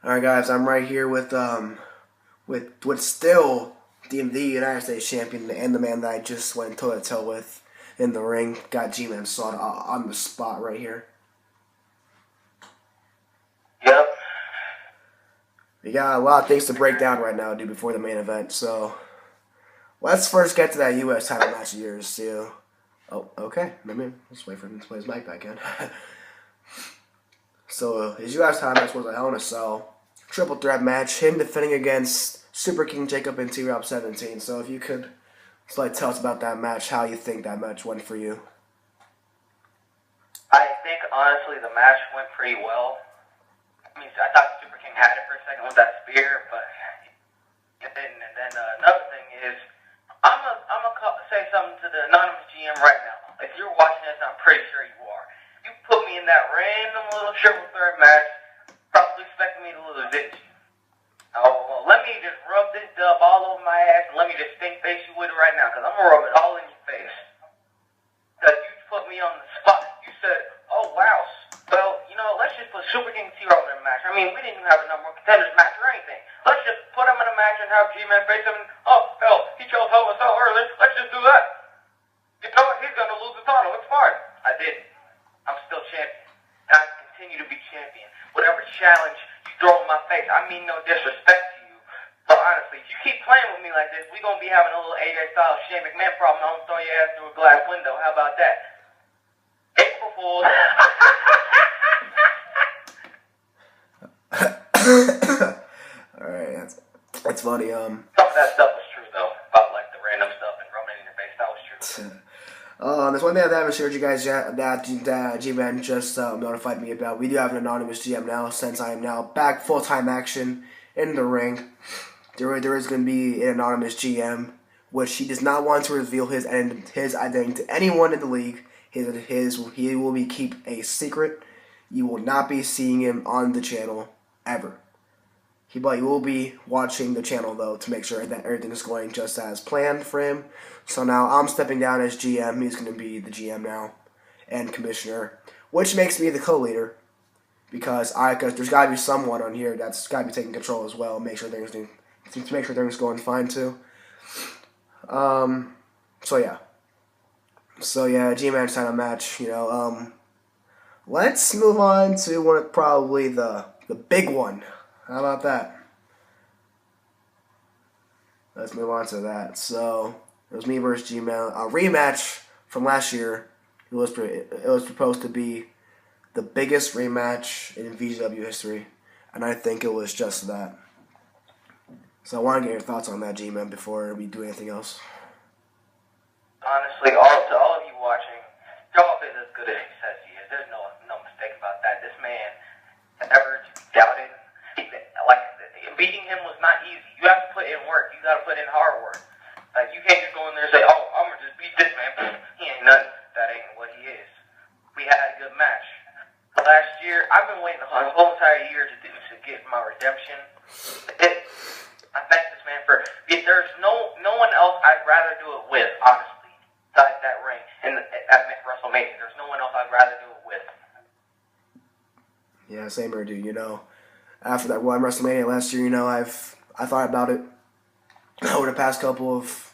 All right, guys, I'm right here with still the United States champion and the man that I just went toe to toe with in the ring. Got GmanSolid on the spot right here. Yep. We got a lot of things to break down right now, dude, before the main event. So let's first get to that U.S. title match of yours, too. Oh, okay. Let's wait for him to play his mic back in. So his U.S. title match was a Hell in a Cell triple threat match. Him defending against Super King Jacob and T-Rob17. So if you could tell us about that match, how you think that match went for you. I think, honestly, the match went pretty well. I mean, I thought Super King had it for a second with that spear, but... And then another thing is, I'm gonna say something to the anonymous GM right now. If you're watching this, I'm pretty sure you are. You put me in that random little triple threat match, probably expecting me to lose a victory. Oh, well, let me just rub this dub all over my ass, and let me just stink face you with it right now, because I'm gonna rub it all in your face. Because you put me on the spot. You said, oh, wow, well, you know, let's just put Super King T-Rob in a match. I mean, we didn't even have a number one contenders match or anything. Let's just put him in a match and have G-Man face him. Oh, hell, he chose Hell in a Cell early. Let's just do that. You know what? He's going to lose the title. It's fine. I didn't. I'm still champion. And I continue to be champion. Whatever challenge you throw in my face, I mean no disrespect to you. But honestly, if you keep playing with me like this, we're going to be having a little AJ Styles Shane McMahon problem. I'm going to throw your ass through a glass window. How about that? April Fools. Alright, that's funny. Some of that stuff was true, though. About, like, the random stuff and rubbing it in your face. That was true. There's one thing I haven't shared you guys yet that G-Man just notified me about. We do have an anonymous GM now, since I am now back full-time action in the ring. There is going to be an anonymous GM, which he does not want to reveal his identity to anyone in the league. He will keep a secret. You will not be seeing him on the channel ever. But you will be watching the channel, though, to make sure that everything is going just as planned for him. So now I'm stepping down as GM. He's going to be the GM now and commissioner, which makes me the co-leader because there's got to be someone on here that's got to be taking control as well. Make sure things going fine too. So yeah, G-Man title match. Let's move on to one of probably the big one. How about that? Let's move on to that. So it was me versus G-Man, a rematch from last year. It was supposed to be the biggest rematch in VGW history, and I think it was just that. So I want to get your thoughts on that, G-Man, before we do anything else. Honestly, to all of you watching, Showoff is as good as he says he is. There's no mistake about that. This man never doubted. Beating him was not easy. You have to put in work. You got to put in hard work. Like, you can't just go in there and say, oh, I'm going to just beat this man. He ain't nothing. That ain't what he is. We had a good match. Last year, I've been waiting the whole entire year to get my redemption. I thank this man for... There's no one else I'd rather do it with, honestly, besides that ring. And at WrestleMania, there's no one else I'd rather do it with. Yeah, same here, dude. After that one WrestleMania last year, I thought about it over the past couple of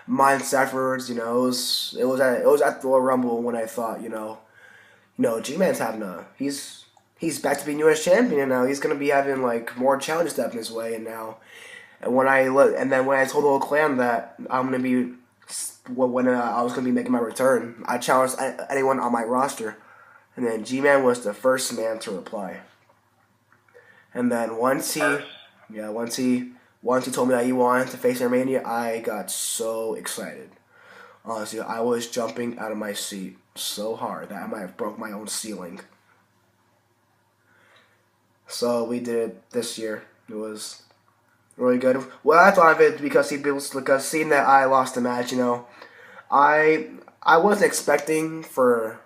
months afterwards. It was at the Royal Rumble when I thought, G-Man's having he's back to being U.S. champion now. He's gonna be having like more challenges stepping his way, and when I told the whole clan that I was gonna be making my return, I challenged anyone on my roster, and then G-Man was the first man to reply. And then once he told me that he wanted to face Armenia, I got so excited. Honestly, I was jumping out of my seat so hard that I might have broke my own ceiling. So we did it this year. It was really good. Well, I thought of it because seeing that I lost the match, I wasn't expecting for.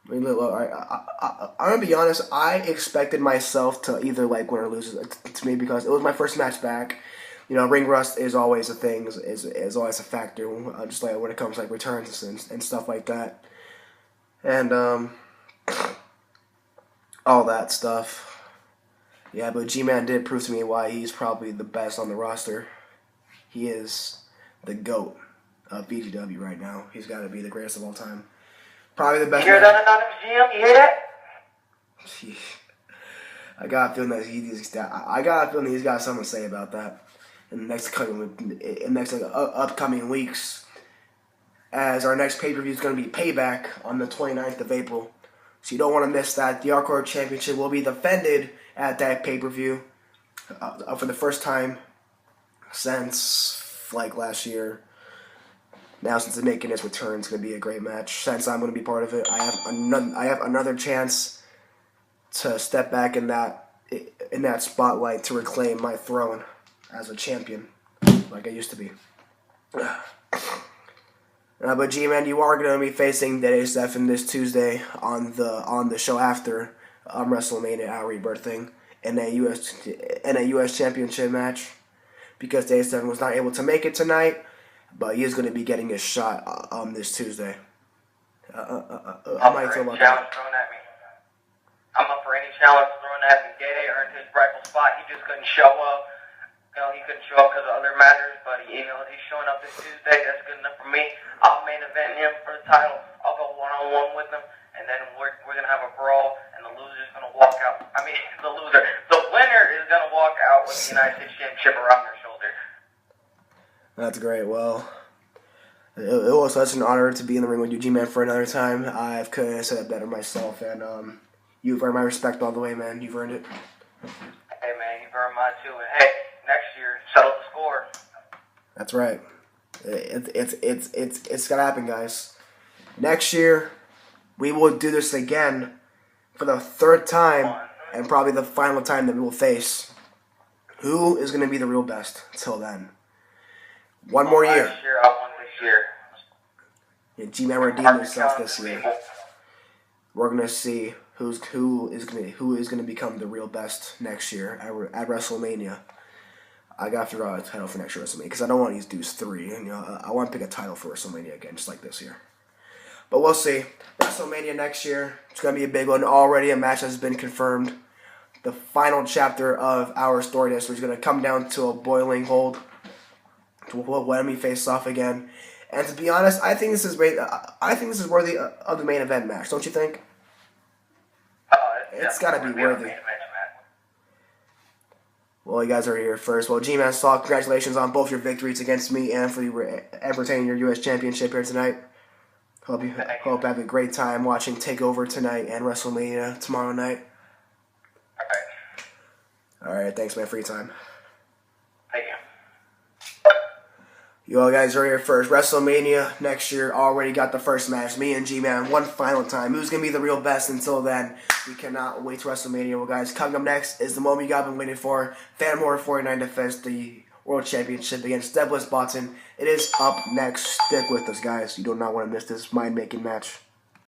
I'm gonna be honest. I expected myself to either win or lose to me because it was my first match back. Ring rust is always a thing. Is always a factor. Just like when it comes to returns and stuff like that, and all that stuff. Yeah, but G-Man did prove to me why he's probably the best on the roster. He is the GOAT of BGW right now. He's got to be the greatest of all time. Probably the best. You hear that, Anonymous GM? You hear that? I got a feeling that he's got something to say about that in the next upcoming weeks. As our next pay-per-view is going to be Payback on the 29th of April. So you don't want to miss that. The Hardcore Championship will be defended at that pay-per-view for the first time since last year. Now since it's making its return, it's going to be a great match. Since I'm going to be part of it, I have another chance to step back in that spotlight to reclaim my throne as a champion, like I used to be. But G-Man, you are going to be facing Dead A7 this Tuesday on the show after WrestleMania our rebirthing in a US Championship match, because Dead A7 was not able to make it tonight, but he is going to be getting his shot this Tuesday. How might you feel about that? I'm up for any challenge thrown at me. Day earned his rightful spot. He just couldn't show up. He couldn't show up because of other matters, but he's showing up this Tuesday. That's good enough for me. I'll main event him for the title. I'll go one-on-one with him, and then we're gonna have a brawl, and the loser's gonna walk out. The winner is gonna walk out with the United States Championship around their shoulder. That's great. Well, it was such an honor to be in the ring with you, G-Man, for another time. I couldn't have said it better myself, and you've earned my respect all the way, man. You've earned it. Hey, man, you've earned mine too. And hey, next year, settle the score. That's right. It's gonna happen, guys. Next year, we will do this again for the third time and probably the final time that we will face. Who is gonna be the real best till then? One more year. Last year, I won this year. Yeah, G-Man redeemed himself this year. We're gonna see who is gonna become the real best next year at WrestleMania. I gotta figure out a title for next year WrestleMania, because I don't want these dudes 3. And, I want to pick a title for WrestleMania again, just like this year. But we'll see. WrestleMania next year, it's gonna be a big one. Already a match has been confirmed. The final chapter of our story history is gonna come down to a boiling hold. When we face off again. And to be honest, I think this is worthy of the main event match. Don't you think? It's gotta be worthy. Well, you guys are here first. Well, GmanSolid, congratulations on both your victories against me and for retaining your U.S. Championship here tonight. Hope you have a great time watching TakeOver tonight and WrestleMania tomorrow night. All right, thanks, man, for your time. Thank you. You all guys are here first. WrestleMania next year already got the first match. Me and G-Man, one final time. Who's going to be the real best until then? We cannot wait to WrestleMania. Well, guys, coming up next is the moment you guys have been waiting for. Phantom Warrior 49 defends the World Championship against Deadless Boston. It is up next. Stick with us, guys. You do not want to miss this mind-making match.